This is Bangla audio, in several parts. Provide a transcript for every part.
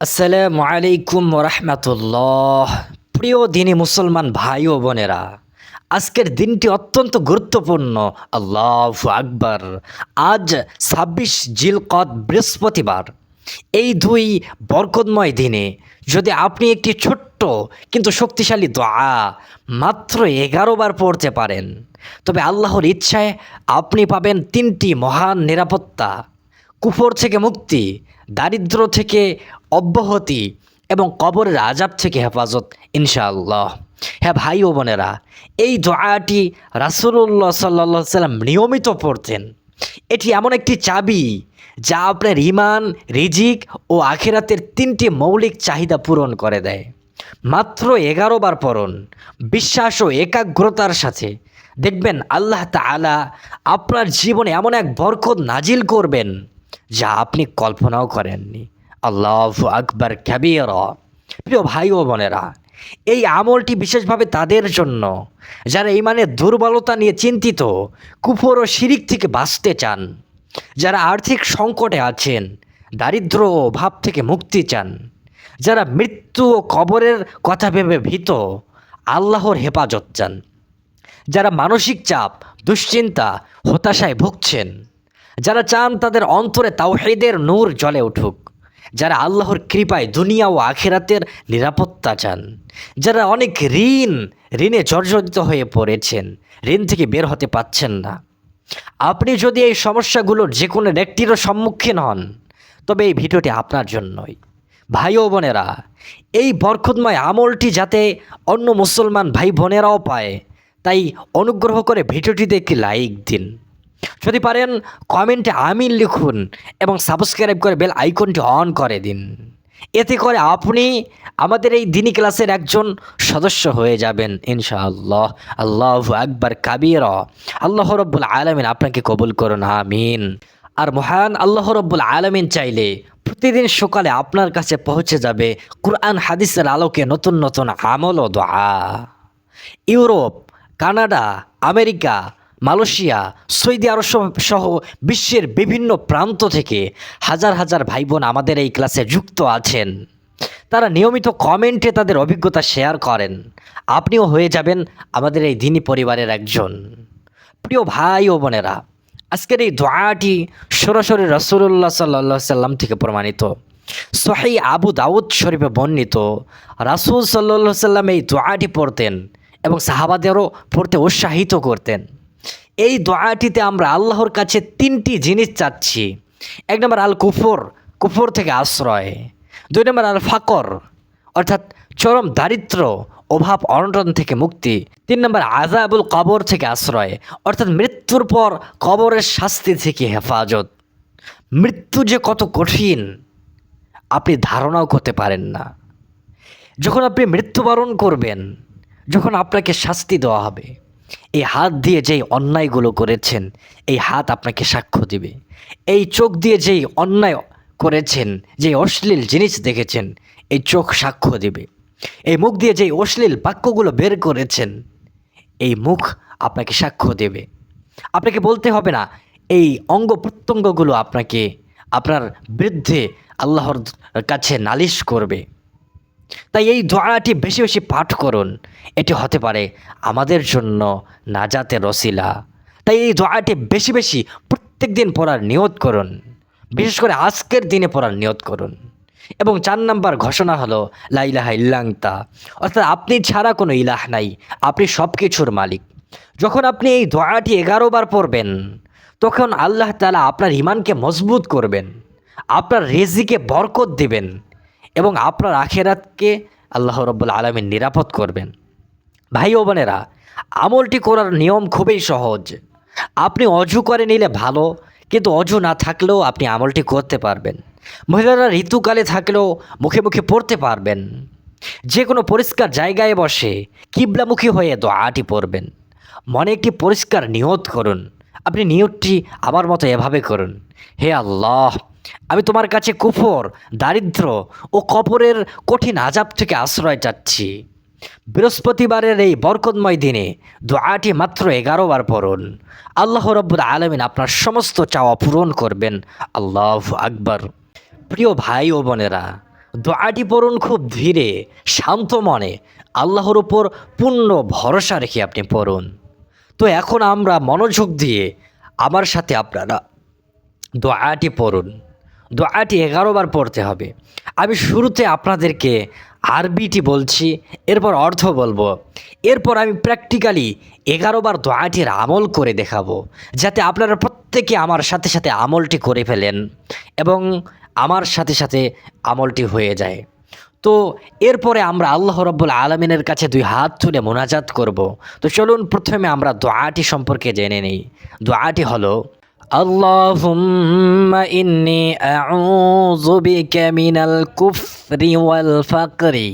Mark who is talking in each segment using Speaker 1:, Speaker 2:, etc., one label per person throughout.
Speaker 1: আসসালামু আলাইকুম রহমতুল্লাহ। প্রিয় দিনী মুসলমান ভাই ও বোনেরা, আজকের দিনটি অত্যন্ত গুরুত্বপূর্ণ। আল্লাহু আকবার। আজ ২৬ জিলকদ বৃহস্পতিবার। এই দুই বরকতময় দিনে যদি আপনি একটি ছোট্ট কিন্তু শক্তিশালী দোয়া মাত্র ১১ বার পড়তে পারেন, তবে আল্লাহর ইচ্ছায় আপনি পাবেন তিনটি মহান নিরাপত্তা: কুফর থেকে মুক্তি, দারিদ্র্য থেকে অব্যাহতি এবং কবরের আযাব থেকে হেফাজত ইনশাআল্লাহ। হ্যাঁ ভাই ও বোনেরা, এই দোয়াটি রাসূলুল্লাহ সাল্লাল্লাহু আলাইহি সাল্লাম নিয়মিত পড়তেন। এটি এমন একটি চাবি যা আপনার ঈমান, রিজিক ও আখিরাতের তিনটি মৌলিক চাহিদা পূরণ করে দেয়। মাত্র ১১ বার পড়ুন বিশ্বাস ও একাগ্রতার সাথে, দেখবেন আল্লাহ তাআলা আপনার জীবনে এমন এক বরকত নাজিল করবেন যা আপনি কল্পনাও করেননি। আল্লাহু আকবার কাবীরা। প্রিয় ভাই ও বোনেরা, এই আমলটি বিশেষভাবে তাদের জন্য যারা ঈমানের দুর্বলতা নিয়ে চিন্তিত, কুফর ও শিরিক থেকে বাঁচতে চান, যারা আর্থিক সংকটে আছেন, দারিদ্র্য ও অভাব থেকে মুক্তি চান, যারা মৃত্যু ও কবরের কথা ভেবে ভীত, আল্লাহর হেফাজত চান, যারা মানসিক চাপ, দুশ্চিন্তা, হতাশায় ভুগছেন, যারা চান তাদের অন্তরে তাওহীদের নূর জ্বলে উঠুক, যারা আল্লাহর কৃপায় দুনিয়া ও আখিরাতের নিরাপত্তা চান, যারা অনেক ঋণে জর্জরিত হয়ে পড়েছেন, ঋণ থেকে বের হতে পারছেন না। আপনি যদি এই সমস্যাগুলোর যে কোনো একটিরও সম্মুখীন হন, তবে এই ভিডিওটি আপনার জন্যই। ভাই ও বোনেরা, এই বরকতময় আমলটি যাতে অন্য মুসলমান ভাই বোনেরাও পায়, তাই অনুগ্রহ করে ভিডিওটিতে একটি লাইক দিন। যদি পারেন কমেন্টে আমিন লিখুন এবং সাবস্ক্রাইব করে বেল আইকনটি অন করে দিন। এতে করে আপনি আমাদের এই দিনী ক্লাসের একজন সদস্য হয়ে যাবেন ইনশাআল্লাহ। আল্লাহু আকবার কাবীরা। আল্লাহ রাব্বুল আলামিন আপনাকে কবুল করুন, আমিন। আর মহান আল্লাহ রাব্বুল আলামিন চাইলে প্রতিদিন সকালে আপনার কাছে পৌঁছে যাবে কুরআন হাদিসের আলোকে নতুন নতুন আমল ও দোয়া। ইউরোপ, কানাডা, আমেরিকা, মালয়েশিয়া, সৌদি আরব সহ বিশ্বের বিভিন্ন প্রান্ত থেকে হাজার হাজার ভাই বোন আমাদের এই ক্লাসে যুক্ত আছেন। তারা নিয়মিত কমেন্টে তাদের অভিজ্ঞতা শেয়ার করেন। আপনিও হয়ে যাবেন আমাদের এই দিনী পরিবারের একজন। প্রিয় ভাই ও বোনেরা, আজকের এই দোয়াটি সরাসরি রাসূলুল্লাহ সাল্লাল্লাহু আলাইহি সাল্লাম থেকে প্রমাণিত। সহিহ আবু দাউদ শরীফে বর্ণিত, রাসূল সাল্লাল্লাহু আলাইহি সাল্লাম এই দোয়াটি পড়তেন এবং সাহাবাদেরও পড়তে উৎসাহিত করতেন। এই দোয়াটিতে আমরা আল্লাহর কাছে তিনটি জিনিস চাচ্ছি। ১ নম্বর কুফর থেকে আশ্রয়। ২ নম্বর আল ফাকর, অর্থাৎ চরম দারিদ্র্য, অভাব অনটন থেকে মুক্তি। ৩ নম্বর আযাবুল কবর থেকে আশ্রয়, অর্থাৎ মৃত্যুর পর কবরের শাস্তি থেকে হেফাজত। মৃত্যু যে কত কঠিন আপনি ধারণাও করতে পারেন না। যখন আপনি মৃত্যুবরণ করবেন, যখন আপনাকে শাস্তি দেওয়া হবে, এই হাত দিয়ে যেই অন্যায়গুলো করেছেন, এই হাত আপনাকে সাক্ষ্য দিবে। এই চোখ দিয়ে যেই অন্যায় করেছেন, যেই অশ্লীল জিনিস দেখেছেন, এই চোখ সাক্ষ্য দিবে। এই মুখ দিয়ে যেই অশ্লীল বাক্যগুলো বের করেছেন, এই মুখ আপনাকে সাক্ষ্য দেবে। আপনাকে বলতে হবে না, এই অঙ্গ প্রত্যঙ্গগুলো আপনার বিরুদ্ধে আল্লাহর কাছে নালিশ করবে। তাই এই দোয়াটি বেশি বেশি পাঠ করুন। এটি হতে পারে আমাদের জন্য নাজাতের ওসিলা। তাই এই দোয়াটি বেশি বেশি প্রত্যেক দিন পড়ার নিয়ত করুন, বিশেষ করে আজকের দিনে পড়ার নিয়ত করুন। এবং ৪ নম্বর ঘোষণা হলো লা ইলাহা ইল্লা আনতা, অর্থাৎ আপনি ছাড়া কোনো ইলাহ নাই, আপনি সব কিছুর মালিক। যখন আপনি এই দোয়াটি ১১ বার পড়বেন, তখন আল্লাহ তাআলা আপনার ঈমানকে মজবুত করবেন, আপনার রিজিকে বরকত দিবেন এবং আপনার আখিরাতকে আল্লাহ রাব্বুল আলামিন নিরাপদ করবেন। ভাই ও বোনেরা, আমলটি করার নিয়ম খুবই সহজ। আপনি অজু করে নিলে ভালো, কিন্তু অজু না থাকলেও আপনি আমলটি করতে পারবেন। মহিলারা ঋতুকালে থাকলেও মুখে মুখে পড়তে পারবেন। যে কোনো পরিষ্কার জায়গায় বসে কিবলামুখী হয়ে দোয়াটি পড়বেন। মনে একটি পরিষ্কার নিয়ত করুন। আপনি নিয়তটি আমার মতো এভাবে করুন: হে আল্লাহ, আমি তোমার কাছে কুফর, দারিদ্র্য ও কবরের কঠিন আযাব থেকে আশ্রয় চাচ্ছি। বৃহস্পতিবারের এই বরকতময় দিনে দোয়াটি মাত্র ১১ বার পড়ুন। আল্লাহ রাব্বুল আলামিন আপনার সমস্ত চাওয়া পূরণ করবেন। আল্লাহু আকবার। প্রিয় ভাই ও বোনেরা, দোয়াটি পড়ুন খুব ধীরে, শান্ত মনে, আল্লাহর উপর পূর্ণ ভরসা রেখে আপনি পড়ুন। তো এখন আমরা মনোযোগ দিয়ে আমার সাথে আপনারা দোয়াটি পড়ুন। দোয়াটি 11 বার পড়তে হবে। আমি শুরুতে আপনাদেরকে আরবিটি বলছি, এরপর অর্থ বলবো, এরপর আমি প্র্যাকটিক্যালি 11 বার দোয়াটির আমল করে দেখাবো, যাতে আপনারা প্রত্যেকে আমার সাথে সাথে আমলটি করে ফেলেন এবং আমার সাথে সাথে আমলটি হয়ে যায়। তো এরপরে আমরা আল্লাহ রাব্বুল আলামিনের কাছে 2 হাত তুলে মোনাজাত করব। তো চলুন প্রথমে আমরা দোয়াটি সম্পর্কে জেনে নিই। দোয়াটি হলো, আল্লাহুম্মা ইন্নী আউযু বিকা মিনাল কুফরি ওয়াল ফাকরি।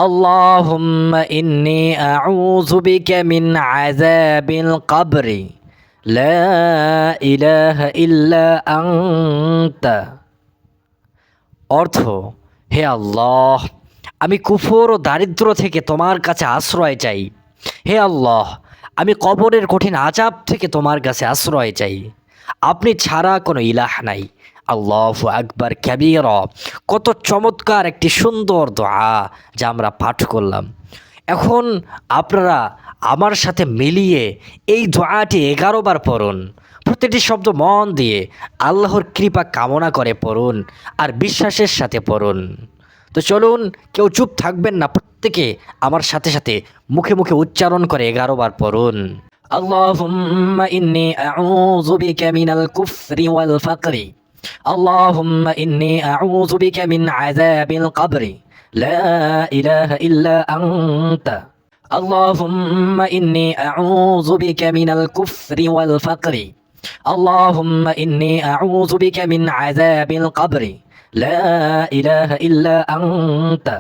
Speaker 1: আল্লাহুম্মা ইন্নী আউযু বিকা মিন আযাবিল কবরি। লা ইলাহা ইল্লা আনতা। অর্থ, হে আল্লাহ, আমি কুফর ও দারিদ্র থেকে তোমার কাছে আশ্রয় চাই। হে আল্লাহ, আমি কবরের কঠিন আযাব থেকে তোমার কাছে আশ্রয় চাই। আপনি ছাড়া কোনো ইলাহ নাই। আল্লাহু আকবার কাবীরা। কত চমৎকার একটি সুন্দর দোয়া যা আমরা পাঠ করলাম। এখন আপনারা আমার সাথে মিলিয়ে এই দোয়াটি 11 বার পড়ুন। প্রতিটি শব্দ মন দিয়ে আল্লাহর কৃপা কামনা করে পড়ুন আর বিশ্বাসের সাথে পড়ুন। তো চলুন, কেউ চুপ থাকবেন না, প্রত্যেকে আমার সাথে সাথে মুখে মুখে উচ্চারণ করে 11 বার পড়ুন। আল্লাহুম্মা ইন্নী আউযু বিকা মিনাল কুফরি ওয়াল ফাকরি। আল্লাহুম্মা ইন্নী আউযু বিকা মিন আযাবিল কবরি। লা ইলাহা ইল্লা আনতা। আল্লাহুম্মা ইন্নী আউযু বিকা মিনাল কুফরি ওয়াল ফাকরি। আল্লাহুম্মা ইন্নী আউযু বিকা মিন আযাবিল কবরি। লা ইলাহা ইল্লা আনতা।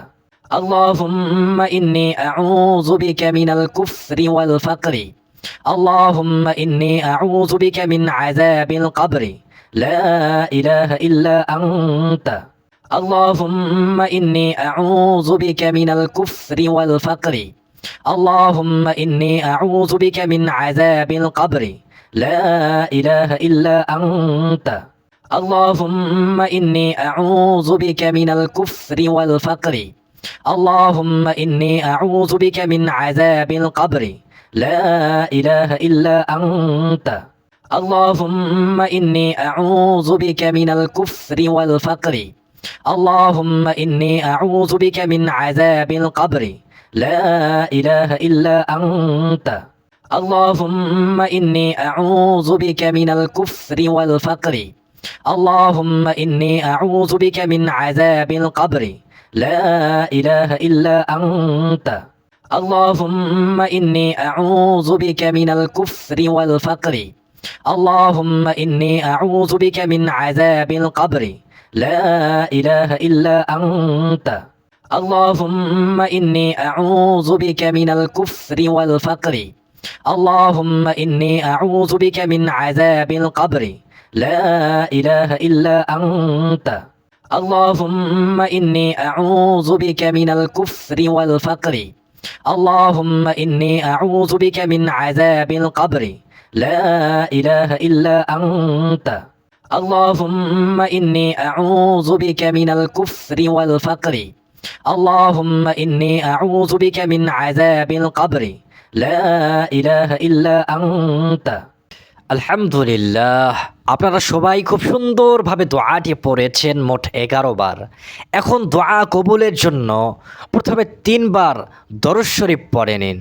Speaker 1: আল্লাহুম্মা ইন্নী আউযু বিকা মিনাল কুফরি ওয়াল ফাকরি। আল্লাহুম্মা ইন্নী আউযু বিকা মিন আযাবিল কবরি। লা ইলাহা ইল্লা আনতা। আল্লাহুম্মা ইন্নী আউযু বিকা মিনাল কুফরি ওয়াল ফাকরি। আল্লাহুম্মা ইন্নী আউযু বিকা মিন আযাবিল কবরি। লা ইলাহা ইল্লা আনতা। আল্লাহুম্মা ইন্নী আউযু বিকা মিনাল কুফরি ওয়াল ফাকরি। আল্লাহুম্মা ইন্নী আউযু বিকা মিন আযাবিল কবরি। লা ইলাহা ইল্লা আনতা। আল্লাহুম্মা ইন্নী আউযু বিকা মিনাল কুফরি ওয়াল ফাকরি। আল্লাহুম্মা ইন্নী আউযু বিকা মিন আযাবিল কবরি। লা ইলাহা ইল্লা আনতা। আল্লাহুম্মা ইন্নী আউযু বিকা মিনাল কুফরি ওয়াল ফাকরি। আল্লাহুম্মা ইন্নী আউযু বিকা মিন আযাবিল কবরি। লা ইলাহা ইল্লা আনতা। আল্লাহুম্মা ইন্নী আউযু বিকা মিনাল কুফরি ওয়াল ফাকরি। আল্লাহুম্মা ইন্নী আউযু বিকা মিন আযাবিল কবরি। লা ইলাহা ইল্লা আনতা। আল্লাহুম্মা ইন্নী আউযু বিকা মিনাল কুফরি ওয়াল ফাকরি। আল্লাহুম্মা ইন্নী আউযু বিকা মিন আযাবিল কবরি। লা ইলাহা ইল্লা আনতা। আল্লাহুম্মা ইন্নী আউযু বিকা মিনাল কুফরি ওয়াল ফাকরি। আল্লাহুম্মা ইন্নী আউযু বিকা মিন আযাবিল কবরি। লা ইলাহা ইল্লা আনতা। আল্লাহুম্মা ইন্নী আউযু বিকা মিনাল কুফরি ওয়াল ফাকরি। আল্লাহুম্মা ইন্নী আউযু বিকা মিন আযাবিল কবরি। লা ইলাহা ইল্লা আনতা। আলহামদুলিল্লাহ, আপনারা সবাই খুব সুন্দরভাবে দোয়াটি পড়েছেন মোট 11 বার। এখন দোয়া কবুলের জন্য প্রথমে 3 বার দরুদ শরীফ পড়ে নিন।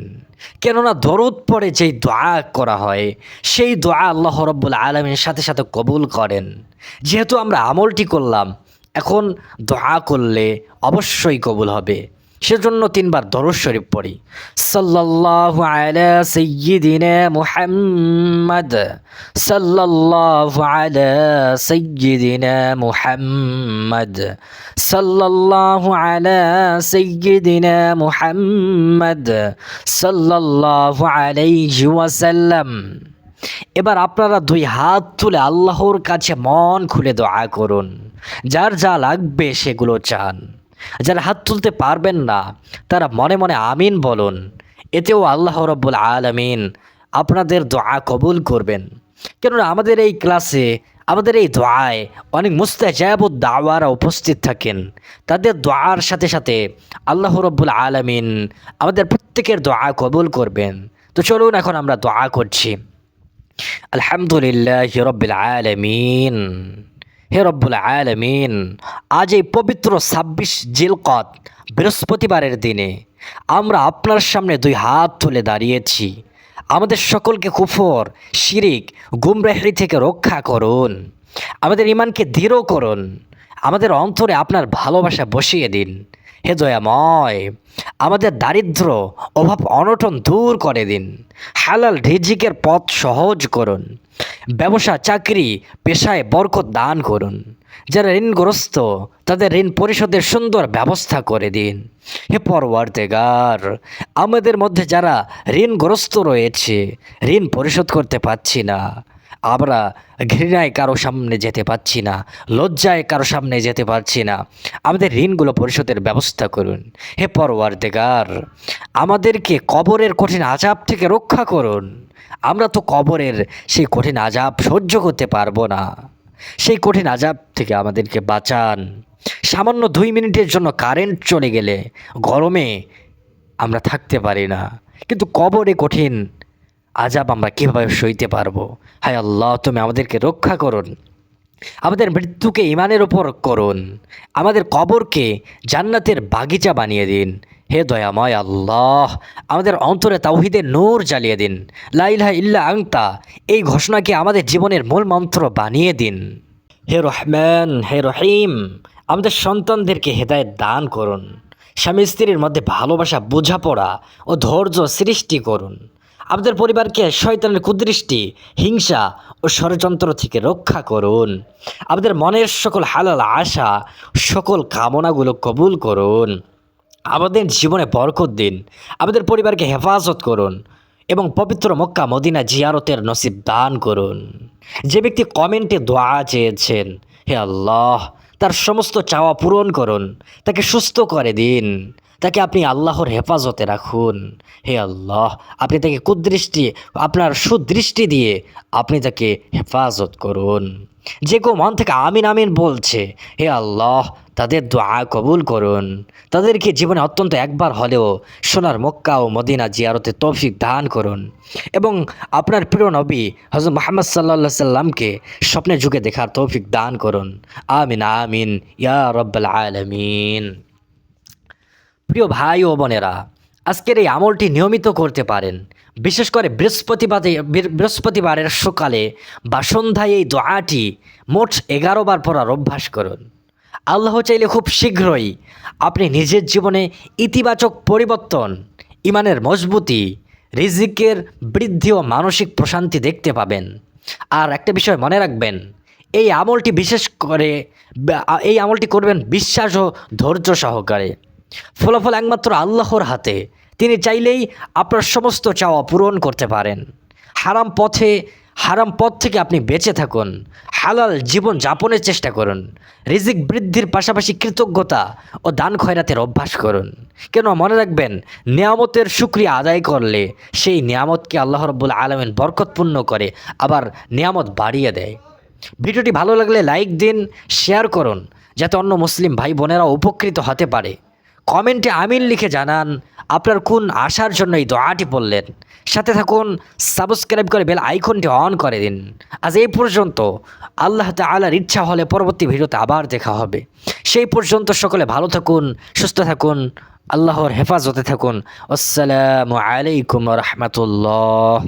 Speaker 1: কেননা দরুদ পড়ে যেই দোয়া করা হয় সেই দোয়া আল্লাহ রাব্বুল আলামিন সাথে সাথে কবুল করেন। যেহেতু আমরা আমলটি করলাম, এখন দোয়া করলে অবশ্যই কবুল হবে। সেজন্য 3 বার দরুদ শরীফ পড়ি। সাল্লাল্লাহু আলা সাইয়্যিদিনা মুহাম্মদ। সাল্লাল্লাহু আলা সাইয়্যিদিনা মুহাম্মদ। সাল্লাল্লাহু আলা সাইয়্যিদিনা মুহাম্মদ। সাল্লাল্লাহু আলাইহি ওয়াসাল্লাম। এবার আপনারা 2 হাত তুলে আল্লাহর কাছে মন খুলে দোয়া করুন। যার যা লাগবে সেগুলো চান। যারা হাত তুলতে পারবেন না তারা মনে মনে আমিন বলুন। এতেও আল্লাহ রাব্বুল আলামিন আপনাদের দোয়া কবুল করবেন। কেননা আমাদের এই ক্লাসে আমাদের এই দোয়ায় অনেক মুস্তাজাবুদ দাওয়ারা উপস্থিত থাকেন। তাদের দোয়ার সাথে সাথে আল্লাহ রাব্বুল আলামিন আমাদের প্রত্যেকের দোয়া কবুল করবেন। তো চলুন এখন আমরা দোয়া করছি। আলহামদুলিল্লাহ রব্বিল আলামিন। হে রব্বুল আলামিন, আজ এই পবিত্র ২৬ জিলকদ বৃহস্পতিবারের দিনে আমরা আপনার সামনে দুই হাত তুলে দাঁড়িয়েছি। আমাদের সকলকে কুফর, শিরিক, গুমরাহি থেকে রক্ষা করুন। আমাদের ঈমানকে দৃঢ় করুন। আমাদের অন্তরে আপনার ভালোবাসা বসিয়ে দিন। হে দয়াময়, আমাদের দারিদ্র্য, অভাব, অনটন দূর করে দিন। হালাল রিজিকের পথ সহজ করুন। ব্যবসা, চাকরি, পেশায় বরকত দান করুন। যারা ঋণগ্রস্ত তাদের ঋণ পরিশোধের সুন্দর ব্যবস্থা করে দিন। হে পরওয়ারদিগার, আমাদের মধ্যে যারা ঋণগ্রস্ত রয়েছে, ঋণ পরিশোধ করতে পারছি না, আমরা ঘৃণায় কারো সামনে যেতে পারছি না, লজ্জায় কারো সামনে যেতে পারছি না, আমাদের ঋণগুলো পরিশোধের ব্যবস্থা করুন। হে পরওয়ারদিগার, আমাদেরকে কবরের কঠিন আযাব থেকে রক্ষা করুন। আমরা তো কবরের সেই কঠিন আযাব সহ্য করতে পারবো না। সেই কঠিন আযাব থেকে আমাদেরকে বাঁচান। সামান্য 2 মিনিটের জন্য কারেন্ট চলে গেলে গরমে আমরা থাকতে পারি না, কিন্তু কবরে কঠিন আযাব আমরা কীভাবে সইতে পারবো? হায় আল্লাহ, তুমি আমাদেরকে রক্ষা করুন। আমাদের মৃত্যুকে ঈমানের ওপর করুন। আমাদের কবরকে জান্নাতের বাগিচা বানিয়ে দিন। হে দয়াময় আল্লাহ, আমাদের অন্তরে তাওহীদের নূর জ্বালিয়ে দিন। লা ইলাহা ইল্লা আনতা এই ঘোষণাকে আমাদের জীবনের মূল মন্ত্র বানিয়ে দিন। হে রহমান, হে রহিম, আমাদের সন্তানদেরকে হেদায়েত দান করুন। স্বামী স্ত্রীর মধ্যে ভালোবাসা, বোঝাপড়া ও ধৈর্য সৃষ্টি করুন। আমাদের পরিবারকে শয়তানের কুদৃষ্টি, হিংসা ও ষড়যন্ত্র থেকে রক্ষা করুন। আমাদের মনের সকল হালাল আশা, সকল কামনাগুলো কবুল করুন। আমাদের জীবনে বরকত দিন। আমাদের পরিবারকে হেফাজত করুন এবং পবিত্র মক্কা মদিনা জিয়ারতের নসিব দান করুন। যে ব্যক্তি কমেন্টে দোয়া চেয়েছেন, হে আল্লাহ, তার সমস্ত চাওয়া পূরণ করুন। তাকে সুস্থ করে দিন। তাকে আপনি আল্লাহর হেফাজতে রাখুন। হে আল্লাহ, আপনি তাকে কুদৃষ্টি, আপনার সুদৃষ্টি দিয়ে আপনি তাকে হেফাজত করুন। যে কেউ মন থেকে আমিন আমিন বলছে, হে আল্লাহ, তাদের দোয়া কবুল করুন। তাদেরকে জীবনে অত্যন্ত একবার হলেও সোনার মক্কা ও মদিনা জিয়ারতে তৌফিক দান করুন এবং আপনার প্রিয় নবী হযরত মুহাম্মদ সাল্লাল্লাহু আলাইহি সাল্লামকে স্বপ্নের যুগে দেখার তৌফিক দান করুন। আমিন আমিন ইয়া রাব্বাল আলামিন। প্রিয় ভাই ও বোনেরা, আজকের এই আমলটি নিয়মিত করতে পারেন। বিশেষ করে বৃহস্পতিবারের সকালে বা সন্ধ্যায় এই দোয়াটি মোট 11 বার পড়ার অভ্যাস করুন। আল্লাহ চাইলে খুব শীঘ্রই আপনি নিজের জীবনে ইতিবাচক পরিবর্তন, ঈমানের মজবুতি, রিজিকের বৃদ্ধি ও মানসিক প্রশান্তি দেখতে পাবেন। আর একটা বিষয় মনে রাখবেন, এই আমলটি করবেন বিশ্বাস ও ধৈর্য সহকারে। ফলাফল একমাত্র আল্লাহর হাতে। তিনি চাইলেই আপনার সমস্ত চাওয়া পূরণ করতে পারেন। হারাম পথ থেকে আপনি বেঁচে থাকুন। হালাল জীবন যাপনের চেষ্টা করুন। রিজিক বৃদ্ধির পাশাপাশি কৃতজ্ঞতা ও দান খয়রাতের অভ্যাস করুন। কেন মনে রাখবেন, নিয়ামতের শুকরিয়া আদায় করলে সেই নিয়ামতকে আল্লাহ রাব্বুল আলামিন বরকতপূর্ণ করে, আবার নিয়ামত বাড়িয়ে দেয়। ভিডিওটি ভালো লাগলে লাইক দিন, শেয়ার করুন, যাতে অন্য মুসলিম ভাই বোনেরা উপকৃত হতে পারে। কমেন্টে আমিন লিখে জানান আপনার কোন আশার জন্য এই দোয়াটি পড়লেন। সাথে থাকুন, সাবস্ক্রাইব করে বেল আইকনটি অন করে দিন। আজ এই পর্যন্ত। আল্লাহ তাআলার ইচ্ছা হলে পরবর্তী ভিডিওতে আবার দেখা হবে। সেই পর্যন্ত সকলে ভালো থাকুন, সুস্থ থাকুন, আল্লাহর হেফাজতে থাকুন। আসসালামু আলাইকুম ওয়া রাহমাতুল্লাহ।